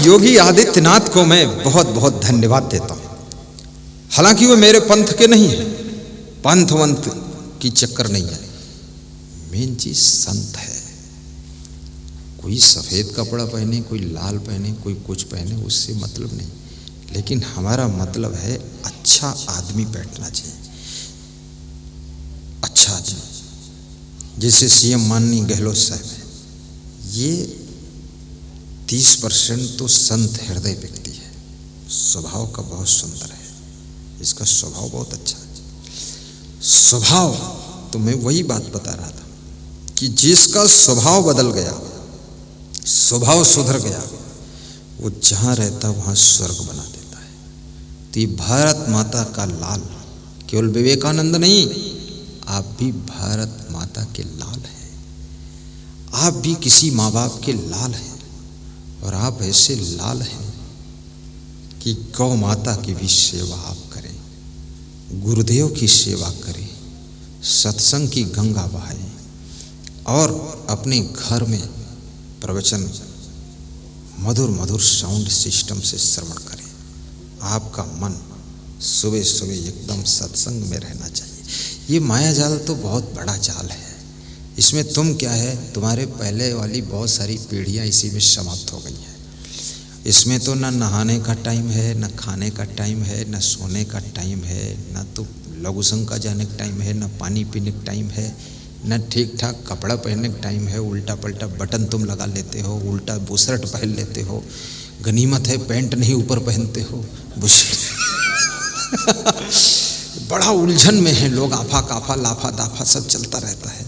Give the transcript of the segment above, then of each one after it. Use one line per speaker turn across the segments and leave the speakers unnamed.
योगी आदित्यनाथ को मैं बहुत बहुत धन्यवाद देता हूँ। हालांकि वो मेरे पंथ के नहीं है, पंथ वंथ की चक्कर नहीं है, मेन चीज संत है। कोई सफेद कपड़ा पहने, कोई लाल पहने, कोई कुछ पहने, उससे मतलब नहीं, लेकिन हमारा मतलब है अच्छा आदमी बैठना चाहिए, अच्छा आदमी। जैसे सीएम माननीय गहलोत साहब है, ये 30% तो संत हृदय व्यक्ति है, स्वभाव का बहुत सुंदर है, इसका स्वभाव बहुत अच्छा है। स्वभाव तो मैं वही बात बता रहा था कि जिसका स्वभाव बदल गया, स्वभाव सुधर गया, वो जहाँ रहता वहाँ स्वर्ग बना देता है। तो ये भारत माता का लाल, केवल विवेकानंद नहीं, आप भी भारत माता के लाल हैं, आप भी किसी माँ बाप के लाल हैं, और आप ऐसे लाल हैं कि गौ माता की भी सेवा आप करें, गुरुदेव की सेवा करें, सत्संग की गंगा बहाएं और अपने घर में प्रवचन मधुर मधुर साउंड सिस्टम से श्रवण करें। आपका मन सुबह सुबह एकदम सत्संग में रहना चाहिए। ये माया जाल तो बहुत बड़ा जाल है, इसमें तुम क्या है, तुम्हारे पहले वाली बहुत सारी पीढ़ियाँ इसी में समाप्त हो गई हैं। इसमें तो ना नहाने का टाइम है, ना खाने का टाइम है, ना सोने का टाइम है, ना तो लघु संघ का जाने का टाइम है, ना पानी पीने का टाइम है, ना ठीक ठाक कपड़ा पहनने का टाइम है। उल्टा पल्टा बटन तुम लगा लेते हो, उल्टा बुशर्ट पहन लेते हो, गनीमत है पैंट नहीं ऊपर पहनते हो, बड़ा उलझन में है लोग, आफा काफा लाफा दाफा सब चलता रहता है,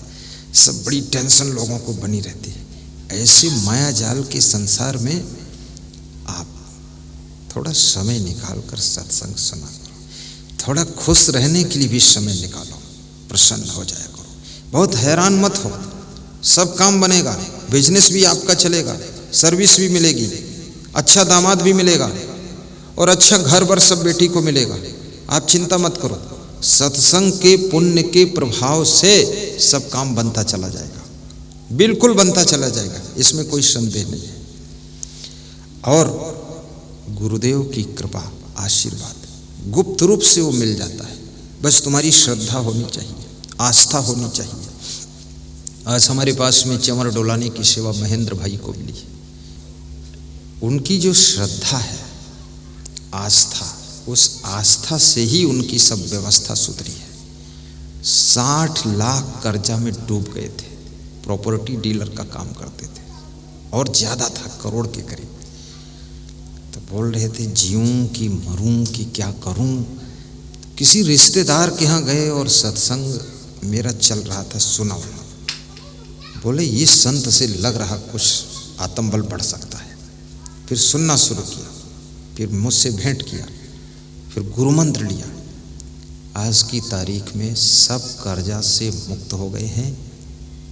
सब बड़ी टेंशन लोगों को बनी रहती है। ऐसे माया जाल के संसार में आप थोड़ा समय निकाल कर सत्संग सुना करो, थोड़ा खुश रहने के लिए भी समय निकालो, प्रसन्न हो जाया करो। बहुत हैरान मत हो, सब काम बनेगा, बिजनेस भी आपका चलेगा, सर्विस भी मिलेगी, अच्छा दामाद भी मिलेगा और अच्छा घर बर सब बेटी को मिलेगा। आप चिंता मत करो, सत्संग के पुण्य के प्रभाव से सब काम बनता चला जाएगा, बिल्कुल बनता चला जाएगा, इसमें कोई संदेह नहीं है। और गुरुदेव की कृपा आशीर्वाद गुप्त रूप से वो मिल जाता है, बस तुम्हारी श्रद्धा होनी चाहिए, आस्था होनी चाहिए। आज हमारे पास में चंवर डोलाने की सेवा महेंद्र भाई को मिली, उनकी जो श्रद्धा है, आस्था, उस आस्था से ही उनकी सब व्यवस्था सुधरी है। 60 लाख कर्जा में डूब गए थे, प्रॉपर्टी डीलर का काम करते थे और ज़्यादा था, करोड़ के करीब। तो बोल रहे थे जीऊँ कि मरूँ कि क्या करूँ। किसी रिश्तेदार के यहाँ गए और सत्संग मेरा चल रहा था, सुना। बोले ये संत से लग रहा कुछ आत्मबल बढ़ सकता है। फिर सुनना शुरू किया, फिर मुझसे भेंट किया, फिर गुरु मंत्र लिया। आज की तारीख में सब कर्जा से मुक्त हो गए हैं,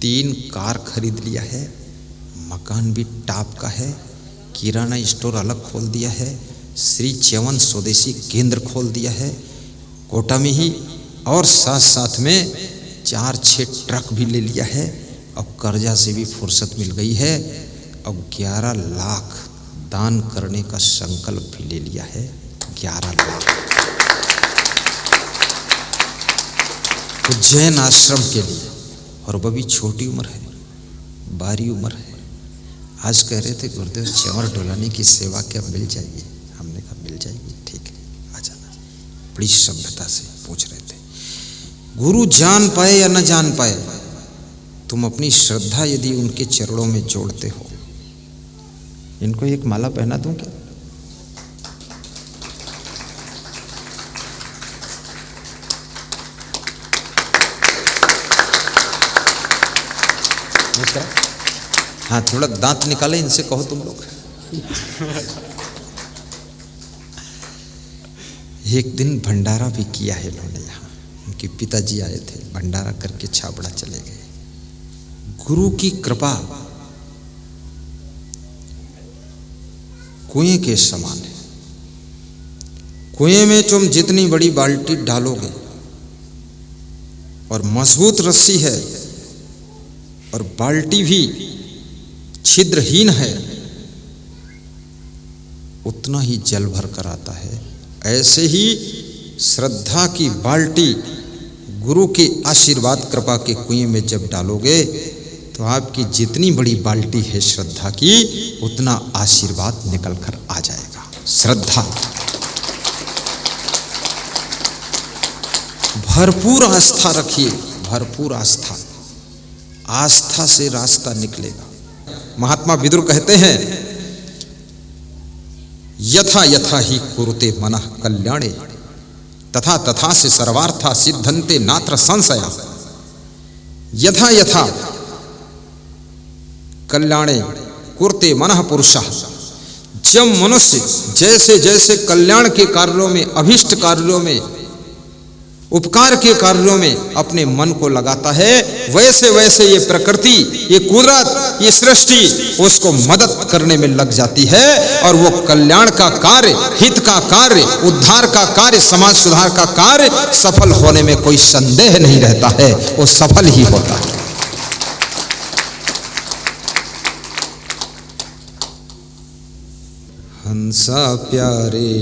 3 कार खरीद लिया है, मकान भी टॉप का है, किराना स्टोर अलग खोल दिया है, श्री च्यवन स्वदेशी केंद्र खोल दिया है कोटा में ही, और साथ साथ में 4-6 ट्रक भी ले लिया है। अब कर्जा से भी फुर्सत मिल गई है। अब 11 लाख दान करने का संकल्प भी ले लिया है, 11 लाख उज्जैन आश्रम के लिए। और वो भी छोटी उम्र है, 12 उम्र है। आज कह रहे थे गुरुदेव चंवर डोलाने की सेवा क्या मिल जाएगी? हमने कहा मिल जाएगी, ठीक है आ जाना। बड़ी सभ्यता से पूछ रहे थे। गुरु जान पाए या न जान पाए, तुम अपनी श्रद्धा यदि उनके चरणों में जोड़ते हो। इनको एक माला पहना दूं क्या? हाँ, थोड़ा दांत निकाले इनसे, कहो तुम लोग। एक दिन भंडारा भी किया है इन्होंने यहाँ, उनके पिताजी आए थे, भंडारा करके छाबड़ा चले गए। गुरु की कृपा कुएं के समान है। कुएं में तुम जितनी बड़ी बाल्टी डालोगे और मजबूत रस्सी है और बाल्टी भी छिद्रहीन है, उतना ही जल भर कर आता है। ऐसे ही श्रद्धा की बाल्टी गुरु के आशीर्वाद कृपा के कुएं में जब डालोगे तो आपकी जितनी बड़ी बाल्टी है श्रद्धा की, उतना आशीर्वाद निकल कर आ जाएगा। श्रद्धा, भरपूर आस्था रखिए, भरपूर आस्था, आस्था से रास्ता निकलेगा। महात्मा विदुर कहते हैं, यथा यथा ही कुरुते मनः कल्याणे तथा तथा से सर्वार्था सिद्धन्ते नात्र संशया। यथा यथा कल्याणे कुरुते मनः पुरुषः, जब मनुष्य जैसे जैसे कल्याण के कार्यों में, अभिष्ट कार्यों में, उपकार के कार्यों में अपने मन को लगाता है, वैसे वैसे ये प्रकृति, ये कुदरत, ये सृष्टि उसको मदद करने में लग जाती है और वो कल्याण का कार्य, हित का कार्य, उद्धार का कार्य, समाज सुधार का कार्य सफल होने में कोई संदेह नहीं रहता है, वो सफल ही होता है। हंसा प्यारे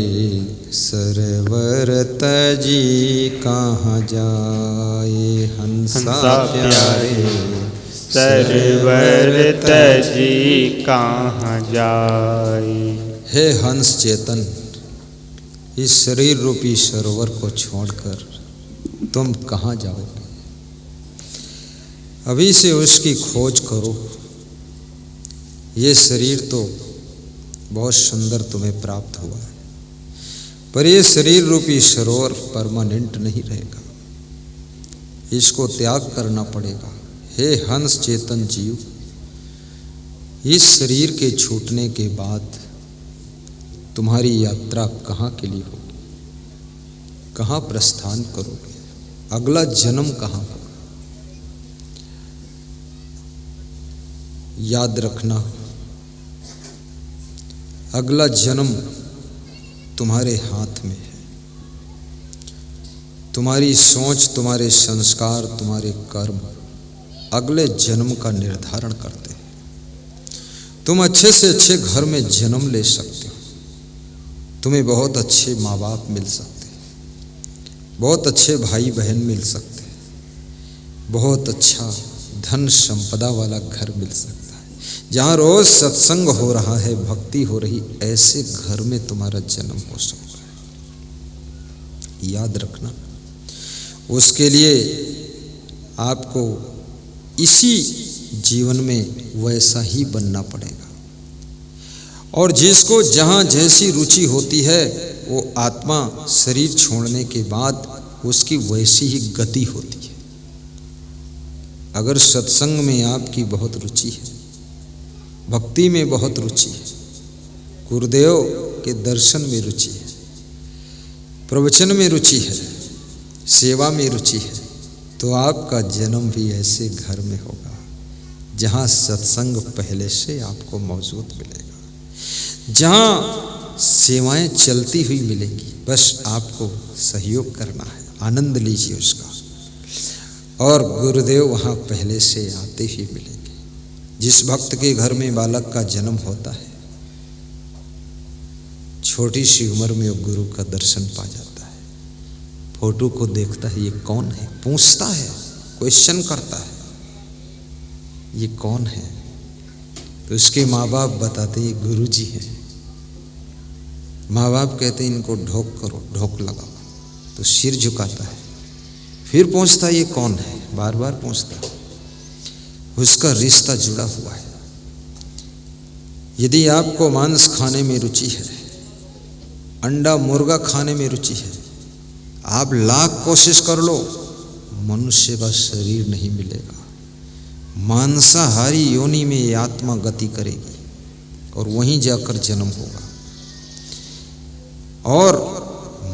सरवर तजी कहाँ जाए, हंसा प्यारे
सरवर तजी कहाँ जाए।
हे हंस चेतन, इस शरीर रूपी सरोवर को छोड़कर तुम कहाँ जाओगे? अभी से उसकी खोज करो। ये शरीर तो बहुत सुंदर तुम्हें प्राप्त हुआ है, पर ये शरीर रूपी सरोवर परमानेंट नहीं रहेगा, इसको त्याग करना पड़ेगा। हे हंस चेतन जीव, इस शरीर के छूटने के बाद तुम्हारी यात्रा कहाँ के लिए होगी, कहाँ प्रस्थान करोगे, अगला जन्म कहाँ होगा? याद रखना, अगला जन्म तुम्हारे हाथ में है। तुम्हारी सोच, तुम्हारे संस्कार, तुम्हारे कर्म अगले जन्म का निर्धारण करते हैं। तुम अच्छे से अच्छे घर में जन्म ले सकते हो, तुम्हें बहुत अच्छे माँ बाप मिल सकते हैं, बहुत अच्छे भाई बहन मिल सकते हैं, बहुत अच्छा धन संपदा वाला घर मिल सकता है, जहाँ रोज सत्संग हो रहा है, भक्ति हो रही, ऐसे घर में तुम्हारा जन्म हो सकता है। याद रखना, उसके लिए आपको इसी जीवन में वैसा ही बनना पड़ेगा। और जिसको जहाँ जैसी रुचि होती है, वो आत्मा शरीर छोड़ने के बाद उसकी वैसी ही गति होती है। अगर सत्संग में आपकी बहुत रुचि है, भक्ति में बहुत रुचि है, गुरुदेव के दर्शन में रुचि है, प्रवचन में रुचि है, सेवा में रुचि है, तो आपका जन्म भी ऐसे घर में होगा जहाँ सत्संग पहले से आपको मौजूद मिलेगा, जहाँ सेवाएं चलती हुई मिलेंगी, बस आपको सहयोग करना है, आनंद लीजिए उसका। और गुरुदेव वहाँ पहले से आते ही मिलेंगे। जिस भक्त के घर में बालक का जन्म होता है, छोटी सी उम्र में वो गुरु का दर्शन पा जाता है, फोटो को देखता है, ये कौन है, पूछता है, क्वेश्चन करता है, ये कौन है? तो उसके माँ बाप बताते ये गुरु जी हैं। माँ बाप कहते हैं इनको ढोक करो, ढोक लगाओ, तो सिर झुकाता है, फिर पूछता है ये कौन है, बार बार पूछता है, उसका रिश्ता जुड़ा हुआ है। यदि आपको मांस खाने में रुचि है, अंडा मुर्गा खाने में रुचि है, आप लाख कोशिश कर लो, मनुष्य का शरीर नहीं मिलेगा। मांसाहारी योनि में ये आत्मा गति करेगी और वहीं जाकर जन्म होगा, और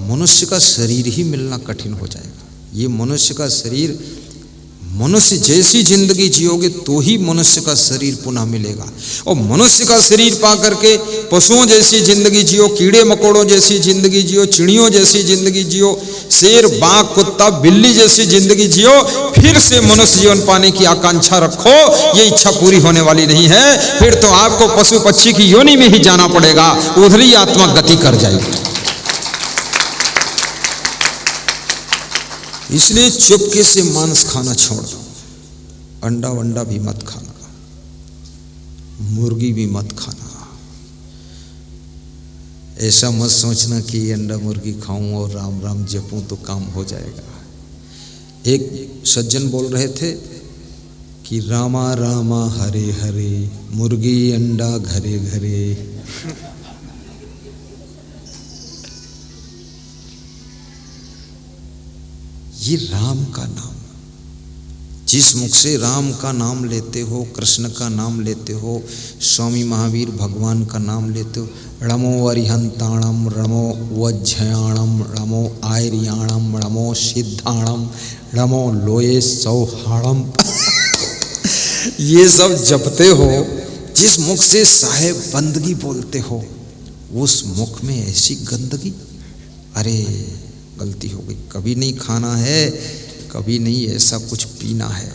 मनुष्य का शरीर ही मिलना कठिन हो जाएगा। ये मनुष्य का शरीर, मनुष्य जैसी जिंदगी जियोगे तो ही मनुष्य का शरीर पुनः मिलेगा, और मनुष्य का शरीर पा करके पशुओं जैसी जिंदगी जियो, कीड़े मकोड़ों जैसी जिंदगी जियो, चिड़ियों जैसी जिंदगी जियो, शेर, बाघ, कुत्ता, बिल्ली जैसी जिंदगी जियो, फिर से मनुष्य जीवन पाने की आकांक्षा रखो, ये इच्छा पूरी होने वाली नहीं है। फिर तो आपको पशु पक्षी की योनि में ही जाना पड़ेगा, उधर ही आत्मा गति कर जाएगी। इसलिए चुपके से मांस खाना छोड़ दो, अंडा वंडा भी मत खाना, मुर्गी भी मत खाना। ऐसा मत सोचना कि अंडा मुर्गी खाऊं और राम राम जपूं तो काम हो जाएगा। एक सज्जन बोल रहे थे कि रामा रामा हरे हरे, मुर्गी अंडा घरे घरे। ये राम का नाम, जिस मुख से राम का नाम लेते हो, कृष्ण का नाम लेते हो, स्वामी महावीर भगवान का नाम लेते हो, णमो अरिहंताणम, णमो वज्रयाणम, णमो आयर्याणम, णमो सिद्धाणम, णमो लोये सौहाणम, ये सब जपते हो, जिस मुख से साहेब बंदगी बोलते हो, उस मुख में ऐसी गंदगी, अरे गलती हो गई, कभी नहीं खाना है, कभी नहीं ऐसा कुछ पीना है।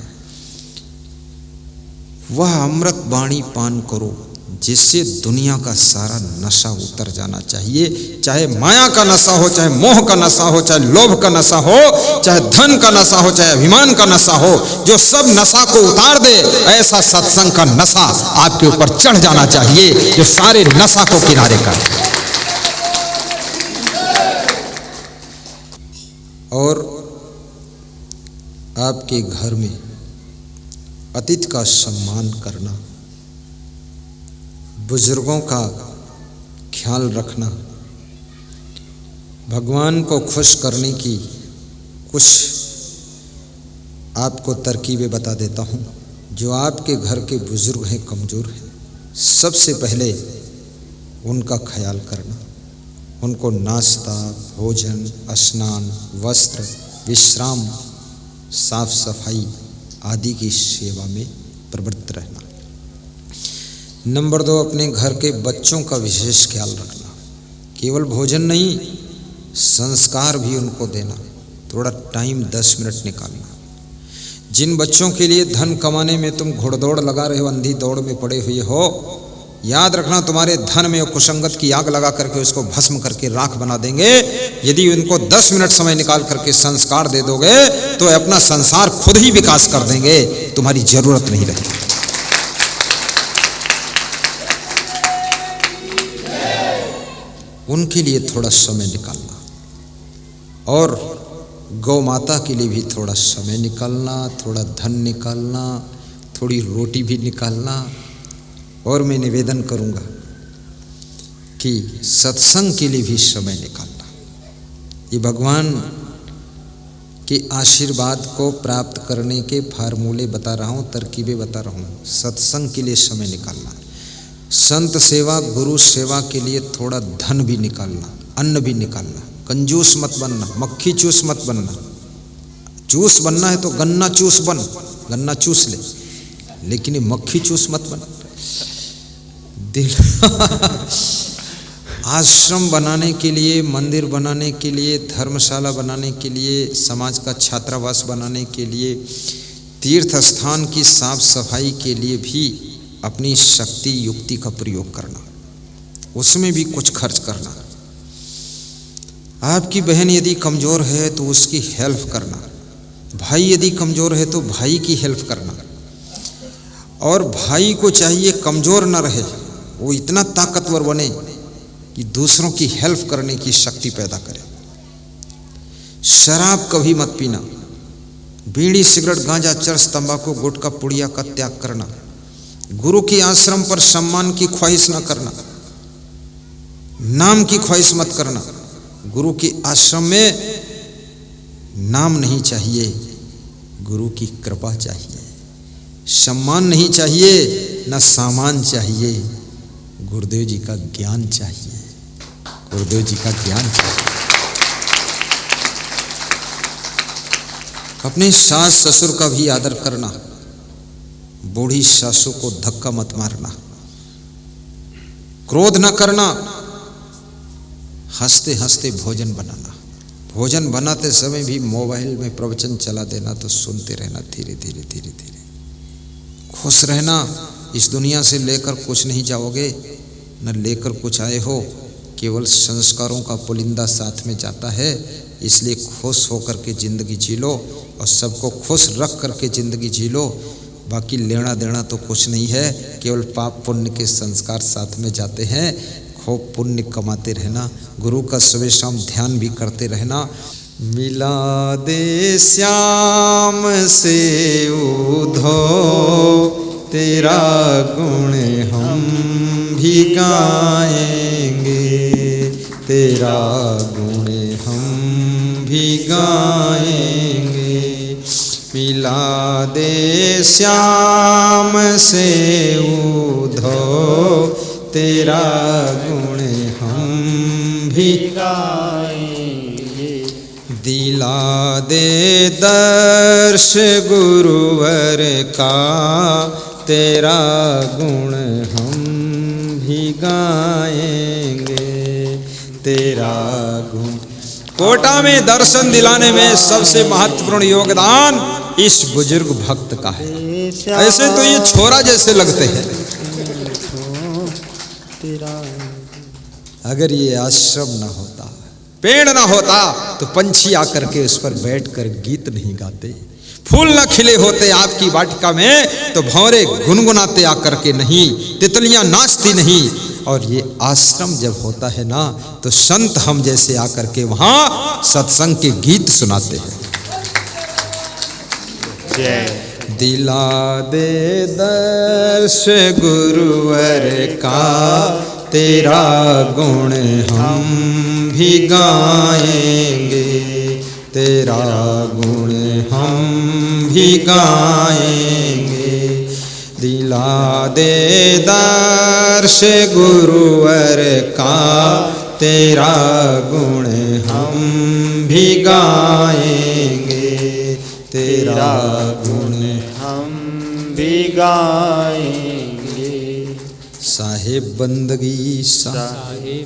वह अमृत वाणी पान करो जिससे दुनिया का सारा नशा उतर जाना चाहिए, चाहे माया का नशा हो, चाहे मोह का नशा हो, चाहे लोभ का नशा हो, चाहे धन का नशा हो, चाहे अभिमान का नशा हो, जो सब नशा को उतार दे, ऐसा सत्संग का नशा आपके ऊपर चढ़ जाना चाहिए जो सारे नशा को किनारे कर। और आपके घर में अतिथि का सम्मान करना, बुजुर्गों का ख्याल रखना, भगवान को खुश करने की कुछ आपको तरकीबें बता देता हूँ। जो आपके घर के बुजुर्ग हैं, कमज़ोर हैं, सबसे पहले उनका ख्याल करना, उनको नाश्ता, भोजन, स्नान, वस्त्र, विश्राम, साफ सफाई आदि की सेवा में प्रवृत्त रहना। नंबर 2, अपने घर के बच्चों का विशेष ख्याल रखना। केवल भोजन नहीं, संस्कार भी उनको देना। थोड़ा टाइम 10 मिनट निकालना। जिन बच्चों के लिए धन कमाने में तुम घुड़दौड़ लगा रहे हो, अंधी दौड़ में पड़े हुए हो, याद रखना तुम्हारे धन में कुसंगत की आग लगा करके उसको भस्म करके राख बना देंगे। यदि उनको 10 मिनट समय निकाल करके संस्कार दे दोगे तो अपना संसार खुद ही विकास कर देंगे, तुम्हारी जरूरत नहीं रहेगी। उनके लिए थोड़ा समय निकालना, और गौ माता के लिए भी थोड़ा समय निकालना, थोड़ा धन निकालना, थोड़ी रोटी भी निकालना। और मैं निवेदन करूंगा कि सत्संग के लिए भी समय निकालना। ये भगवान के आशीर्वाद को प्राप्त करने के फार्मूले बता रहा हूँ, तरकीबें बता रहा हूँ। सत्संग के लिए समय निकालना, संत सेवा, गुरु सेवा के लिए थोड़ा धन भी निकालना, अन्न भी निकालना। कंजूस मत बनना, मक्खी चूस मत बनना। चूस बनना है तो गन्ना चूस बन, गन्ना चूस ले, लेकिन ये मक्खी चूस मत बन। दिल आश्रम बनाने के लिए, मंदिर बनाने के लिए, धर्मशाला बनाने के लिए, समाज का छात्रावास बनाने के लिए, तीर्थ स्थान की साफ सफाई के लिए भी अपनी शक्ति युक्ति का प्रयोग करना, उसमें भी कुछ खर्च करना। आपकी बहन यदि कमज़ोर है तो उसकी हेल्प करना, भाई यदि कमज़ोर है तो भाई की हेल्प करना। और भाई को चाहिए कमज़ोर न रहे, वो इतना ताकतवर बने कि दूसरों की हेल्प करने की शक्ति पैदा करे। शराब कभी मत पीना, बीड़ी, सिगरेट, गांजा, चरस, तंबाकू, गुटखा, पुड़िया का त्याग करना। गुरु के आश्रम पर सम्मान की ख्वाहिश न करना, नाम की ख्वाहिश मत करना। गुरु के आश्रम में नाम नहीं चाहिए, गुरु की कृपा चाहिए। सम्मान नहीं चाहिए, न सामान चाहिए, गुरुदेव जी का ज्ञान चाहिए, गुरुदेव जी का ज्ञान चाहिए। अपने सास ससुर का भी आदर करना, बूढ़ी सासू को धक्का मत मारना, क्रोध न करना, हंसते हंसते भोजन बनाना। भोजन बनाते समय भी मोबाइल में प्रवचन चला देना तो सुनते रहना, धीरे धीरे धीरे धीरे। खुश रहना, इस दुनिया से लेकर कुछ नहीं जाओगे, न लेकर कुछ आए हो, केवल संस्कारों का पुलिंदा साथ में जाता है। इसलिए खुश होकर के ज़िंदगी जी लो और सबको खुश रख करके ज़िंदगी जी लो। बाकी लेना देना तो कुछ नहीं है, केवल पाप पुण्य के संस्कार साथ में जाते हैं। खूब पुण्य कमाते रहना, गुरु का सुबह शाम ध्यान भी करते रहना। मिला दे श्याम से उधो, तेरा गुण हम भी गाएंगे, तेरा गुण हम भी गाएंगे। मिला दे श्याम से उधो, तेरा गुण हम भी गाएंगे। दिला दे दर्श गुरुवर का, तेरा गुण हम भी गाएंगे, तेरा गुण। कोटा में दर्शन दिलाने में सबसे महत्वपूर्ण योगदान इस बुजुर्ग भक्त का है। ऐसे तो ये छोरा जैसे लगते हैं, अगर ये आश्रम ना होता, पेड़ ना होता, तो पंछी आकर के उस पर बैठकर गीत नहीं गाते। फूल न खिले होते आपकी वाटिका में, तो भंवरे गुनगुनाते आकर के नहीं, तितलियां नाचती नहीं। और ये आश्रम जब होता है ना, तो संत हम जैसे आकर के वहां सत्संग के गीत सुनाते हैं। दिला दे दर्श गुरुवर का, तेरा गुण हम भी गाएंगे, तेरा गुण हम भी गाएंगे। दिला दे दर्श गुरुवर का, तेरा गुण हम भी गाएंगे, तेरा गुण
हम भी गाएंगे।
साहेब बंदगी